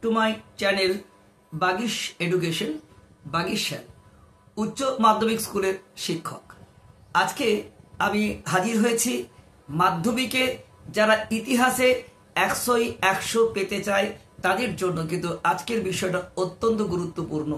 To my channel Bagish education, Bagish sir, উচ্চ মাধ্যমিক স্কুলের শিক্ষক। আজকে আমি হাজির হয়েছি মাধ্যমিকে যারা ইতিহাসে 100 পেতে চায় তাদের জন্য, কিন্তু আজকের বিষয়টা অত্যন্ত গুরুত্বপূর্ণ।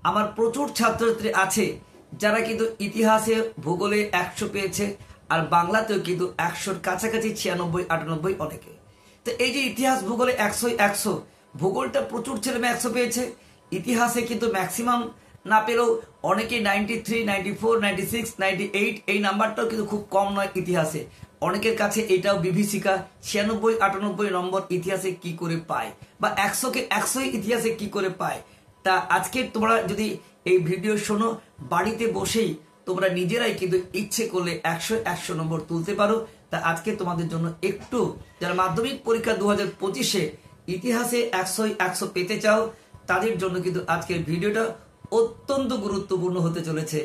আমার প্রচুর ছাত্রছাত্রী আছে যারা কিন্তু ইতিহাসে ভূগোলে 100 পেয়েছে, আর বাংলাতেও কিন্তু 100-র কাছাকাছি 96-98 অনেকে। তো এই যে ইতিহাস ভূগোলে 100 ভূগোলটা প্রচুর ছেলেমেয়ে 100 পেয়েছে, ইতিহাসে কিন্তু ম্যাক্সিমাম না পেলেও অনেকে 93, 94, 96, 98 এই নাম্বারটাও কিন্তু খুব কম নয় ইতিহাসে। অনেকের কাছে এটাও বিভীষিকা 96-98 নম্বর ইতিহাসে কি করে পায়, বা 100-কে 100 ইতিহাসে কি করে পায়। তা আজকে তোমরা যদি এই ভিডিও শোনো, বাড়িতে বসেই তোমরা নিজেরাই কিন্তু ইচ্ছে করলে 100 নম্বর তুলতে পারো। তা আজকে তোমাদের জন্য একটু, যারা মাধ্যমিক পরীক্ষা 2025-এ ইতিহাসে 100 পেতে চাও তাদের জন্য কিন্তু আজকের ভিডিওটা অত্যন্ত গুরুত্বপূর্ণ হতে চলেছে।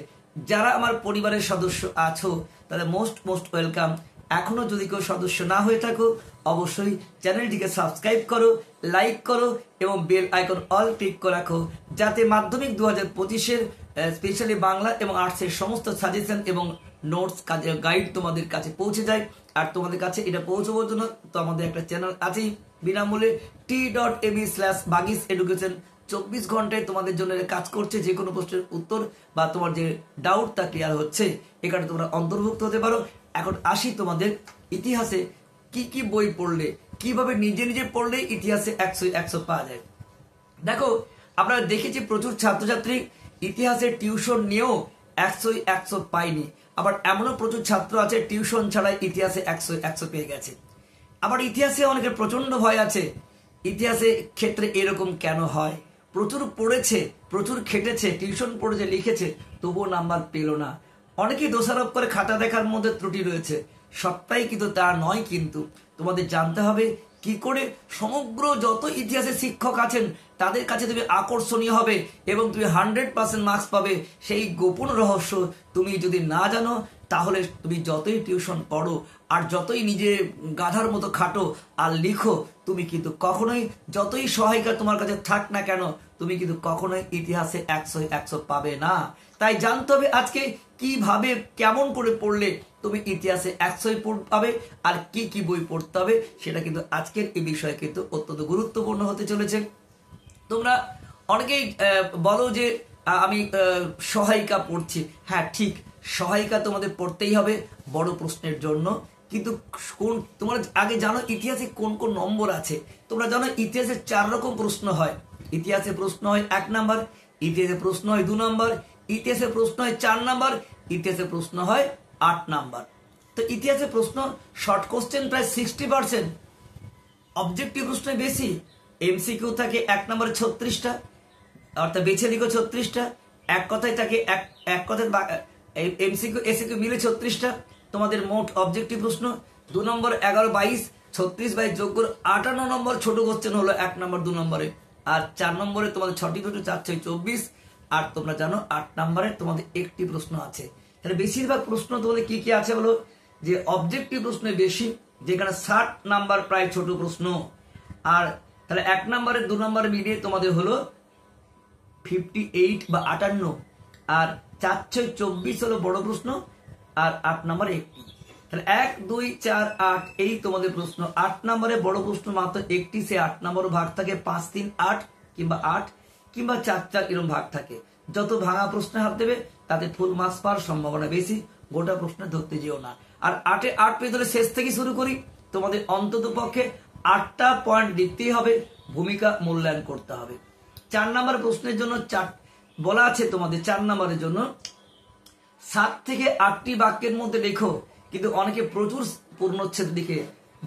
যারা আমার পরিবারের সদস্য আছো তাদের মোস্ট ওয়েলকাম। এখনো যদি কেউ সদস্য না হয়ে থাকো অবশ্যই চ্যানেলটিকে সাবস্ক্রাইব করো, লাইক করো এবং বেল আইকন অল ক্লিক করে রাখো, যাতে মাধ্যমিক 2025-এর স্পেশালি বাংলা এবং আর্টসের সমস্ত সাজেশন এবং নোটস গাইড তোমাদের কাছে পৌঁছে যায়। আর তোমাদের কাছে এটা পৌঁছানোর জন্য তো আমাদের একটা চ্যানেল আছেই বিনামূল্যে, t.me/বাগিশ এডুকেশন। 24 ঘন্টায় তোমাদের জন্য কাজ করছে। যে কোনো প্রশ্নের উত্তর বা তোমার যে ডাউট তা ক্লিয়ার হচ্ছে, এখানে তোমরা অন্তর্ভুক্ত হতে পারো। এখন আসি তোমাদের ইতিহাসে কি কি বই পড়লে, কিভাবে নিজে পড়লে ইতিহাসে 100 পাওয়া যায়। দেখো, আমরা দেখেছি প্রচুর ছাত্রছাত্রী ইতিহাসে টিউশন নিয়েও 100 পায়নি। আবার এমনও প্রচুর ছাত্র আছে টিউশন ছাড়াই ইতিহাসে 100 পেয়ে গেছে। আবার ইতিহাসে অনেকের প্রচন্ড ভয় আছে, ইতিহাসে ক্ষেত্রে এরকম কেন হয়। প্রচুর পড়েছে, প্রচুর খেটেছে, টিউশন পড়েছে, লিখেছে, তবুও নাম্বার পেল না। অনেকেই দোষারোপ করে খাতা দেখার মধ্যে ত্রুটি রয়েছে। সবটাই কিন্তু তা নয়। কিন্তু তোমাদের জানতে হবে কি করে সমগ্র যত ইতিহাসের শিক্ষক আছেন তাদের কাছে তুমি আকর্ষণীয় হবে এবং তুমি 100% মার্কস পাবে। সেই গোপন রহস্য তুমি যদি না জানো তাহলে তুমি যতই টিউশন পড়ো আর যতই নিজে গাধার মতো খাটো আর লিখো, তুমি কিন্তু কখনোই, যতই সহায়িকা তোমার কাছে থাক না কেন, তুমি কিন্তু কখনোই ইতিহাসে 100 পাবে না। তাই জানতে হবে আজকে কিভাবে, কেমন করে পড়লে তুমি ইতিহাসে 100 পাবে আর কি কি বই পড়তে হবে, সেটা কিন্তু আজকের এই বিষয় কিন্তু অত্যন্ত গুরুত্বপূর্ণ হতে চলেছে। তোমরা অনেকেই বলো যে আমি সহায়িকা পড়ছি। হ্যাঁ ঠিক, সহায়িকা তোমাদের পড়তেই হবে বড় প্রশ্নের জন্য। কিন্তু তোমরা আগে জানো ইতিহাসে কোন কোন নম্বর আছে। তোমরা জানো ইতিহাসে 4 রকম প্রশ্ন হয়। ইতিহাসে প্রশ্ন হয় 1 নাম্বার, ইতিহাসে প্রশ্ন হয় 2 নাম্বার, ইতিহাসে প্রশ্ন হয় 4 নাম্বার, ইতিহাসে প্রশ্ন হয় 8 নাম্বার। তো ইতিহাসে প্রশ্ন শর্ট কোশ্চেন প্রায় 60%, অবজেক্টিভ প্রশ্ন বেশি। এমসিকিউ থাকে 1 নম্বরে 36টা, অর্থাৎ বেছে লিখো 36টা। এক কথায় থাকে এক কথায় এমসিকিউ এসিকিউ মিলে 36টা। তোমাদের মোট অবজেক্টিভ প্রশ্ন 2 নম্বর 11, 22, 36 যোগ করে 58 নম্বর ছোট কোশ্চেন হলো 1 নম্বর 2 নম্বরে। আর 4 নম্বরে তোমাদের 6টি প্রশ্ন, 4 6 24। আর তোমরা জানো 8 নম্বরে তোমাদের একটি প্রশ্ন আছে। তাহলে বেশিরভাগ প্রশ্ন তোমাদের কি কি আছে বলো, যে অবজেক্টিভ প্রশ্ন বেশি, যেখানে 60 নাম্বার প্রায় ছোট প্রশ্ন। আর তাহলে 1 নম্বরে 2 নম্বরে মিলিয়ে তোমাদের হলো 58 বা 58। আর 4 6 24 হলো বড় প্রশ্ন, আর 8 নম্বরে একটি। তাহলে 1 2 4 8 এই তোমাদের প্রশ্ন। 8 নম্বরে বড় প্রশ্ন মাত্র একটি, সে 8 নম্বর ভাগ থাকে 5 3 8 কিংবা 8 কিংবা 4 4 এরকম ভাগ থাকে। যত ভাঙা প্রশ্নে হাত দেবে তাতে ফুল মার্কস পাওয়ার সম্ভাবনা বেশি। গোটা প্রশ্ন ধরতে যেও না। আর 8-এ 8 পেয়ে ধরে শেষ থেকে শুরু করি। তোমাদের অন্তত পক্ষে 8টা পয়েন্ট লিখতেই হবে, ভূমিকা মূল্যায়ন করতে হবে। 4 নম্বর প্রশ্নের জন্য বলা আছে তোমাদের 4 নম্বরের জন্য 7 থেকে 8টি বাক্যের মধ্যে লেখো। কিন্তু অনেকে প্রচুর পূর্ণচ্ছেদ লিখে,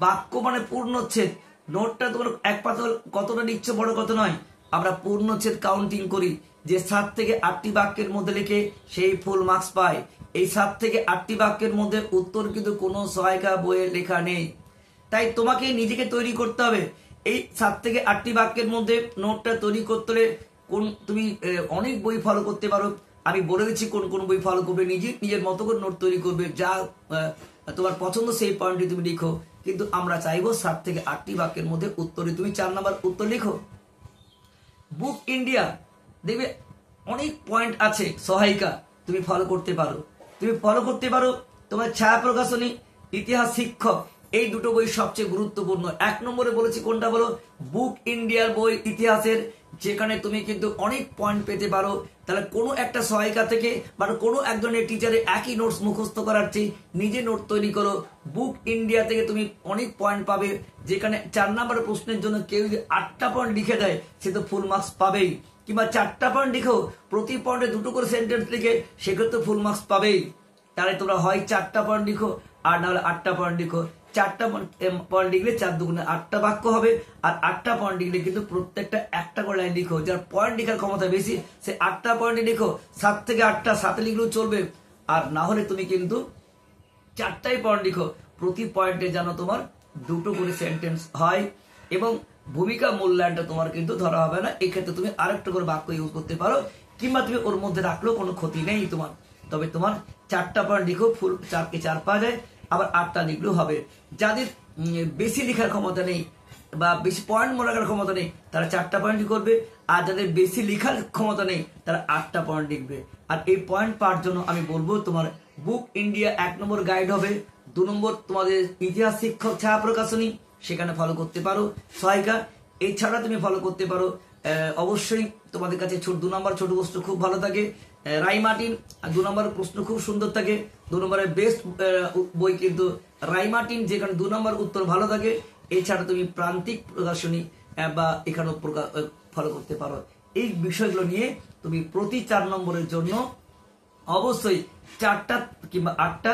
বাক্য মানে পূর্ণচ্ছেদ। নোটটা তোমার এক পাতা কতটা লিখছো বড় কথা নয়, আমরা পূর্ণচ্ছেদ কাউন্টিং করি, যে 7 থেকে 8টি বাক্যের মধ্যে লিখে সেই ফুল মার্কস পায়। এই 7 থেকে 8টি বাক্যের মধ্যে উত্তর কিন্তু কোনো সহায়িকা বইয়ে লেখা নেই। তাই তোমাকে নিজেকে তৈরি করতে হবে। এই 7 থেকে 8টি বাক্যের মধ্যে নোটটা তৈরি করতে হলে তুমি অনেক বই ফলো করতে পারো। আমি বলে দিচ্ছি কোন কোন বই ফলো করবে, নিজের মতো করে নোট তৈরি করবে, যা তোমার পছন্দ সেই পয়েন্টে তুমি লিখো। কিন্তু আমরা চাইবো 7 থেকে 8টি বাক্যের মধ্যে উত্তরে তুমি 4 নম্বর উত্তর লিখো। বুক ইন্ডিয়া দেখবে অনেক পয়েন্ট আছে, সহায়িকা তুমি ফলো করতে পারো। তোমার ছায়া প্রকাশনী, ইতিহাস শিক্ষক, এই দুটো বই সবচেয়ে গুরুত্বপূর্ণ। 1 নম্বরে বলেছি কোনটা বলো, বুক ইন্ডিয়ার বই ইতিহাসের, যেখানে তুমি কিন্তু অনেক পয়েন্ট পেতে পারো। তাহলে কোনো একটা সহায়িকা থেকে বা কোনো একজনের টিচারের একই নোটস মুখস্থ করার চেয়ে নিজে নোট তৈরি করো। বুক ইন্ডিয়া থেকে তুমি অনেক পয়েন্ট পাবে, যেখানে 4 নম্বরের প্রশ্নের জন্য কেউ যদি 8টা পয়েন্ট লিখে দেয় সে তো ফুল মার্কস পাবেই, কিংবা 4টা পয়েন্ট লিখো, প্রতি পয়েন্টে 2টো করে সেন্টেন্স লিখে সেক্ষেত্রে ফুল মার্কস পাবেই। তাহলে তোমরা হয় 4টা পয়েন্ট লিখো আর না হলে 8টা পয়েন্ট লিখো। 4টা পয়েন্ট লিখলে 4 দুগুণে 8টা বাক্য হবে, আর 8টা পয়েন্ট লিখলে কিন্তু প্রত্যেকটা একটা করে লাইন লিখো। যার পয়েন্ট লিখার ক্ষমতা বেশি সে 8টা পয়েন্টে লিখো, 7 থেকে 8টা 7 লিখলেও চলবে। আর না হলে তুমি কিন্তু 4টাই পয়েন্ট লিখো, প্রতি পয়েন্টে যেন তোমার 2টো করে সেন্টেন্স হয়, এবং ভূমিকা মূল্যায়নটা তোমার কিন্তু ধরা হবে না। এক্ষেত্রে তুমি আরেকটা করে বাক্য ইউজ করতে পারো, কিংবা তুমি ওর মধ্যে রাখলেও কোনো ক্ষতি নেই তোমার। তবে তোমার 4টা পয়েন্ট লিখো, ফুল 4 কে 4 পাওয়া যায়, আবার 8টা লিখলেও হবে। যাদের বেশি লেখার ক্ষমতা নেই বা বেশি পয়েন্ট মনে রাখার ক্ষমতা নেই তারা 4টা পয়েন্ট করবে, আর যাদের বেশি লেখার ক্ষমতা নেই তারা 8টা পয়েন্ট লিখবে। আর এই পয়েন্ট পাওয়ার জন্য আমি বলবো তোমার বুক ইন্ডিয়া 1 নম্বর গাইড হবে, 2 নম্বর তোমাদের ইতিহাস শিক্ষক ছায়া প্রকাশনী, সেখানে ফলো করতে পারো সহায়িকা। এছাড়া তুমি ফলো করতে পারো অবশ্যই তোমাদের কাছে 2 নম্বর ছোট প্রশ্ন খুব ভালো থাকে, রাই মার্টিন। 2 নম্বর প্রশ্ন খুব সুন্দর থাকে, 2 নম্বরের বেস্ট বই কিন্তু রাই মার্টিন, যেখানে 2 নম্বর উত্তর ভালো থাকে। এছাড়া তুমি প্রান্তিক প্রকাশনী বা এখানেও ফলো করতে পারো। এই বিষয়গুলো নিয়ে তুমি প্রতি 4 নম্বরের জন্য অবশ্যই 4টা কিংবা 8টা,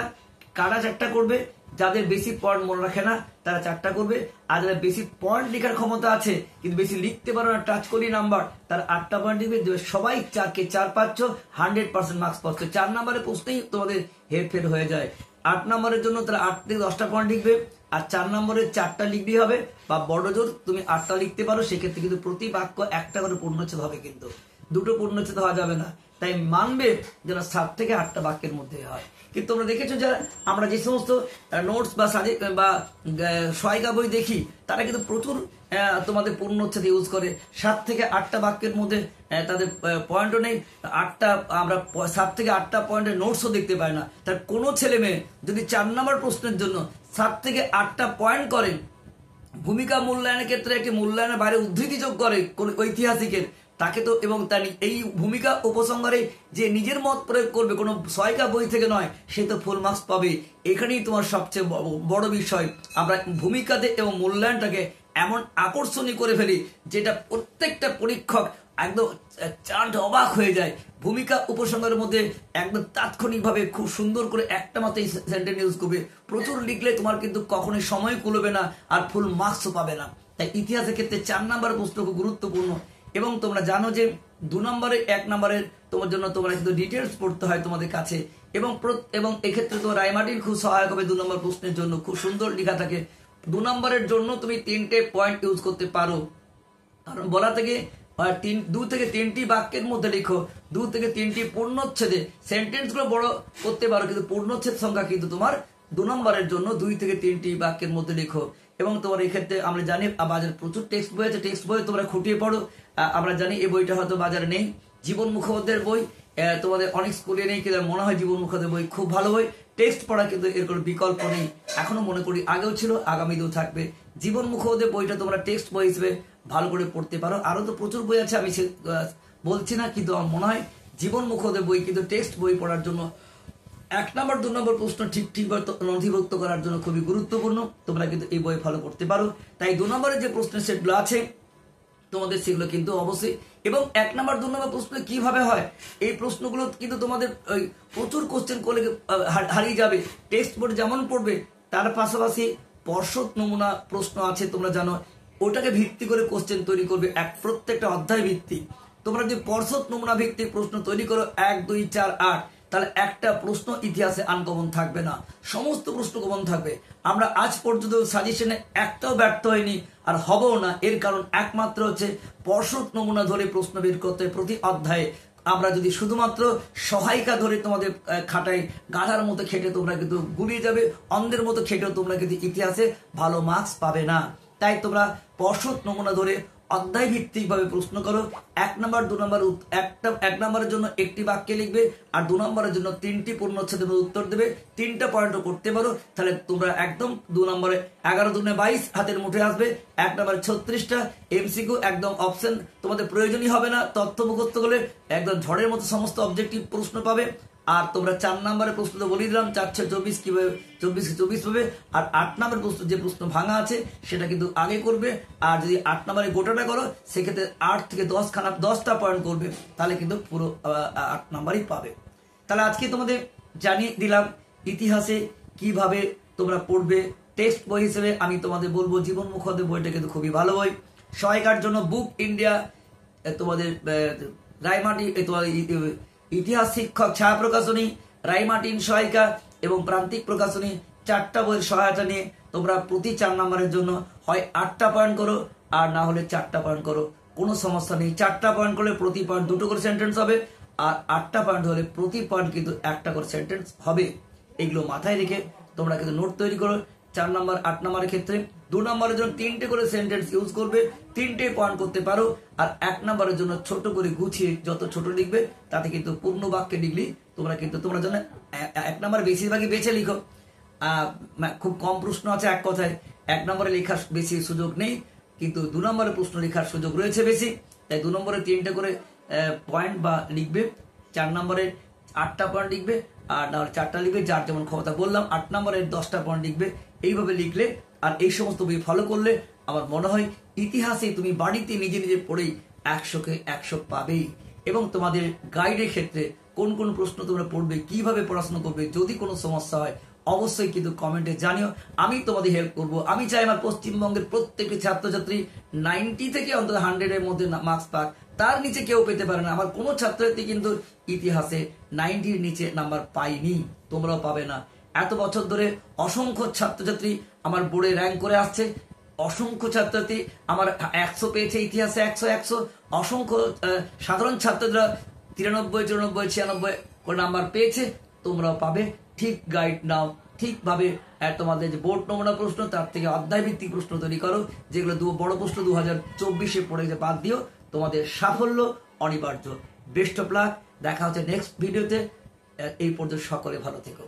কারা 4টা করবে, যাদের বেশি পয়েন্ট মনে রাখে না তারা 4টা করবে, আর যাদের বেশি পয়েন্ট লেখার ক্ষমতা আছে কিন্তু বেশি লিখতে পারো না, টাচ করি নাম্বার, তারা 8টা পয়েন্ট লিখবে। সবাই 4 কে 4 পাচ্ছ, 100% মার্কস পাচ্ছ। 4 নম্বরের প্রশ্নেই তোমাদের হেরফের হয়ে যায়। 8 নম্বরের জন্য তারা 8 থেকে 10টা পয়েন্ট লিখবে, আর 4 নম্বরে 4টা লিখলেই হবে, বা বড় জোর তুমি 8টা লিখতে পারো। সেক্ষেত্রে কিন্তু প্রতি বাক্য একটা করে পূর্ণচ্ছেদ হবে, কিন্তু 2টো পূর্ণচ্ছেদ হওয়া যাবে না। তাই মানবে যেন 7 থেকে 8টা বাক্যের মধ্যে হয়। কিন্তু তোমরা দেখেছো যারা আমরা যে সমস্ত নোটস বা সহায়িকা বই দেখি, তারা কিন্তু প্রচুর তোমাদের পূর্ণচ্ছেদ ইউজ করে। 7 থেকে 8টা বাক্যের মধ্যে তাদের পয়েন্টও নেই, 8টা আমরা 7 থেকে 8টা পয়েন্টের নোটসও দেখতে পাই না। তার কোনো ছেলে মেয়ে যদি 4 নম্বর প্রশ্নের জন্য 7 থেকে 8টা পয়েন্ট করে, ভূমিকা মূল্যায়নের ক্ষেত্রে একটি মূল্যায়নের বাইরে উদ্ধৃতি যোগ করে কোন ঐতিহাসিকের, তাকে তো, এবং তার এই ভূমিকা উপসংহারে যে নিজের মত প্রয়োগ করবে, কোনো সহায়িকা বই থেকে নয়, সে তো ফুল মার্কস পাবে। এখানেই তোমার সবচেয়ে বড় বিষয়, আমরা ভূমিকাতে এবং মূল্যায়নটাকে এমন আকর্ষণীয় করে ফেলি যেটা প্রত্যেকটা পরীক্ষক একদম চাট অবাক হয়ে যায়। ভূমিকা উপসংহারের মধ্যে একদম তাৎক্ষণিকভাবে খুব সুন্দর করে একটা মাত্র সেন্টেন্স ইউজ করবে, প্রচুর লিখলে তোমার কিন্তু কখনোই সময় কুলবে না আর ফুল মার্কসও পাবে না। তাই ইতিহাসের ক্ষেত্রে 4 নম্বর প্রশ্ন খুব গুরুত্বপূর্ণ। এবং তোমরা জানো যে 2 নম্বরে 1 নম্বরের তোমার জন্য তোমরা কিন্তু ডিটেলস পড়তে হয় তোমাদের কাছে, এবং এক্ষেত্রে তোমার রাই মার্টিন খুব সহায়ক হবে 2 নম্বর প্রশ্নের জন্য, খুব সুন্দর লেখা থাকে। 2 নম্বরের জন্য তুমি 3টে পয়েন্ট ইউজ করতে পারো, কারণ বলা থেকে 2 থেকে 3টি বাক্যের মধ্যে লিখো, 2 থেকে 3টি পূর্ণচ্ছেদে সেন্টেন্স গুলো বড় করতে পারো, কিন্তু পূর্ণচ্ছেদ সংখ্যা কিন্তু তোমার 2 নম্বরের জন্য 2 থেকে 3টি বাক্যের মধ্যে লিখো। এবং তোমার এই ক্ষেত্রে আমরা জানি বাজারে প্রচুর টেক্সট বই আছে, টেক্সট বই তোমরা খুঁটিয়ে পড়ো। আমরা জানি এই বইটা হয়তো বাজারে নেই, জীবন মুখোপাধ্যায়ের বই তোমাদের অনেক স্কুলে নেই, কিন্তু মনে হয় জীবন মুখোপাধ্যায়ের বই খুব ভালো বই। টেক্সট পড়া কিন্তু এর কোনো বিকল্প নেই, এখনো মনে করি আগেও ছিল, আগামীতেও থাকবে। জীবন মুখোপাধ্যায়ের বইটা তোমরা টেক্সট বই হিসেবে ভালো করে পড়তে পারো। আরো তো প্রচুর বই আছে, আমি বলছি না, কিন্তু আমার মনে হয় জীবন মুখোপাধ্যায়ের বই কিন্তু টেক্সট বই পড়ার জন্য 1 নম্বর 2 নম্বর প্রশ্ন ঠিক নথিভুক্ত করার জন্য খুবই গুরুত্বপূর্ণ। তোমরা কিন্তু এই বই ফলো করতে পারো। তাই 2 নম্বরের যে প্রশ্নের সেটগুলো আছে তোমাদের সেগুলো কিন্তু অবশ্যই, এবং 1 নম্বর 2 নম্বর প্রশ্ন কিভাবে হয়, এই প্রশ্নগুলো কিন্তু তোমাদের প্রচুর কোশ্চেন করলে হারিয়ে যাবে। টেক্সট বোর্ড যেমন পড়বে তার পাশাপাশি পর্ষদ নমুনা প্রশ্ন আছে, তোমরা জানো, ওটাকে ভিত্তি করে কোশ্চেন তৈরি করবে প্রত্যেকটা অধ্যায় ভিত্তিক। তোমরা যদি পর্ষদ নমুনা ভিত্তিক প্রশ্ন তৈরি করো 1 2 4 8, তাহলে একটা প্রশ্ন ইতিহাসে আনকমন থাকবে না, সমস্ত প্রশ্ন কমন থাকবে। আমরা আজ পর্যন্ত সাজেশনে একটাও ব্যর্থ হয়নি, আর হবও না। এর কারণ একমাত্র হচ্ছে পর্ষদ নমুনা ধরে প্রশ্ন বের করতে প্রতি অধ্যায়ে। আমরা যদি শুধুমাত্র সহায়িকা ধরে তোমাদের খাটাই, গাধার মতো খেটে তোমরা কিন্তু গুলিয়ে যাবে, অন্ধের মতো খেটেও তোমরা কিন্তু ইতিহাসে ভালো মার্কস পাবে না। তাই তোমরা পর্ষদ নমুনা ধরে অধ্যায় ভিত্তিক ভাবে প্রশ্ন করো। 1 নম্বর 2 নম্বর এক নম্বরের জন্য একটি বাক্যে লিখবে, আর 2 নম্বরের জন্য 3টি পূর্ণচ্ছেদের উত্তর দেবে। 3টা পয়েন্টও করতে পারো, তাহলে তোমরা একদম 2 নম্বরে 11 দুনে 22 হাতের মুঠে আসবে। 1 নম্বরে 36টা এমসিকিউ, একদম অপশন তোমাদের প্রয়োজনই হবে না। তথ্য মুখস্থ করলে একদম ঝড়ের মতো সমস্ত অবজেক্টিভ প্রশ্ন পাবে। আর তোমরা 4 নম্বরের প্রশ্ন তো বলে দিলাম, 4/24 কিভাবে 24 পাবে। আর 8 নম্বরের প্রশ্ন, যে প্রশ্ন ভাঙা আছে সেটা কিন্তু আগে করবে। আর যদি 8 নম্বরে গোটাটা করো, সেক্ষেত্রে 8 থেকে 10টা পয়েন্ট করবে, তাহলে কিন্তু পুরো 8 নম্বরই পাবে। তাহলে আজকে তোমাদের জানিয়ে দিলাম ইতিহাসে কিভাবে তোমরা পড়বে। টেক্সট বই হিসেবে আমি তোমাদের বলবো জীবন মুখোপাধ্যায় বইটা কিন্তু খুবই ভালো বই। সহায়িকার জন্য বুক ইন্ডিয়া, তোমাদের রায়মার্টিন, ইতিহাস শিক্ষক ছায়া প্রকাশনী, রায়মার্টিন সহায়িকা এবং প্রান্তিক প্রকাশনী, 4টা বইয়ের সহায়তা নিয়ে তোমরা প্রতি 4 নম্বরের জন্য হয় 8টা পয়েন্ট করো, আর না হলে 4টা পয়েন্ট করো, কোনো সমস্যা নেই। 4টা পয়েন্ট করলে প্রতি পয়েন্ট 2টো করে সেন্টেন্স হবে, আর 8টা পয়েন্ট হলে প্রতি পয়েন্ট কিন্তু 1টা করে সেন্টেন্স হবে। এগুলো মাথায় রেখে তোমরা কিন্তু নোট তৈরি করো। 4 নম্বর 8 নম্বরের ক্ষেত্রে 2 নম্বরের জন্য 3টে করে সেন্টেন্স ইউজ করবে, 3টে পয়েন্ট করতে পারো। আর 1 নম্বরের জন্য ছোট করে গুছিয়ে যত ছোট লিখবে, তাতে কিন্তু পূর্ণ বাক্যে লিখলি তোমরা জন্য 1 নম্বর বেশিরভাগই বেছে লিখো। খুব কম প্রশ্ন আছে, এক কথায় 1 নম্বরে লেখার বেশি সুযোগ নেই, কিন্তু 2 নম্বরে প্রশ্ন লেখার সুযোগ রয়েছে বেশি। তাই 2 নম্বরে 3টে করে পয়েন্ট বা লিখবে, 4 নম্বরে 8টা পয়েন্ট লিখবে, আর না হলে 4টা লিখবে, যার যেমন ক্ষমতা। বললাম 8 নম্বরে 10টা পয়েন্ট লিখবে। এইভাবে লিখলে আর এই সমস্ত বই ফলো করলে আমার মনে হয় ইতিহাসে তুমি বাড়িতে নিজে নিজে পড়েই 100কে 100 পাবেই। এবং তোমাদের গাইডের ক্ষেত্রে কোন কোন প্রশ্ন তোমরা পড়বে, কিভাবে পড়াশোনা করবে, যদি কোনো সমস্যা হয় অবশ্যই কিন্তু কমেন্টে জানিও, আমি তোমাদের হেল্প করব। আমি চাই আমার পশ্চিমবঙ্গের প্রত্যেকটি ছাত্রছাত্রী 90 থেকে অন্তত 100-এর মধ্যে মার্কস পাক, তার নিচে কেউ পেতে পারে না। আমার কোনো ছাত্রছাত্রী কিন্তু ইতিহাসে 90-র নিচে নাম্বার পাইনি, তোমরাও পাবে না। এত বছর ধরে অসংখ্য ছাত্রছাত্রী আমার বোর্ডে র্যাঙ্ক করে আসছে, অসংখ্য ছাত্রছাত্রী আমার 100 পেয়েছে, ইতিহাসে 100। অসংখ্য সাধারণ ছাত্ররা 93, 94, 96 করে নাম্বার পেয়েছে, তোমরাও পাবে। ঠিক গাইড নাও, ঠিকভাবে তোমাদের যে বোর্ড নমুনা প্রশ্ন, তার থেকে অধ্যায় ভিত্তিক প্রশ্ন তৈরি করো, যেগুলো বড় প্রশ্ন 2024-এ পড়ে যে বাদ দিও। তোমাদের সাফল্য অনিবার্য। বেস্ট অফ লাক, দেখা হচ্ছে নেক্সট ভিডিওতে। এই পর্যন্ত সকলে ভালো থেকো।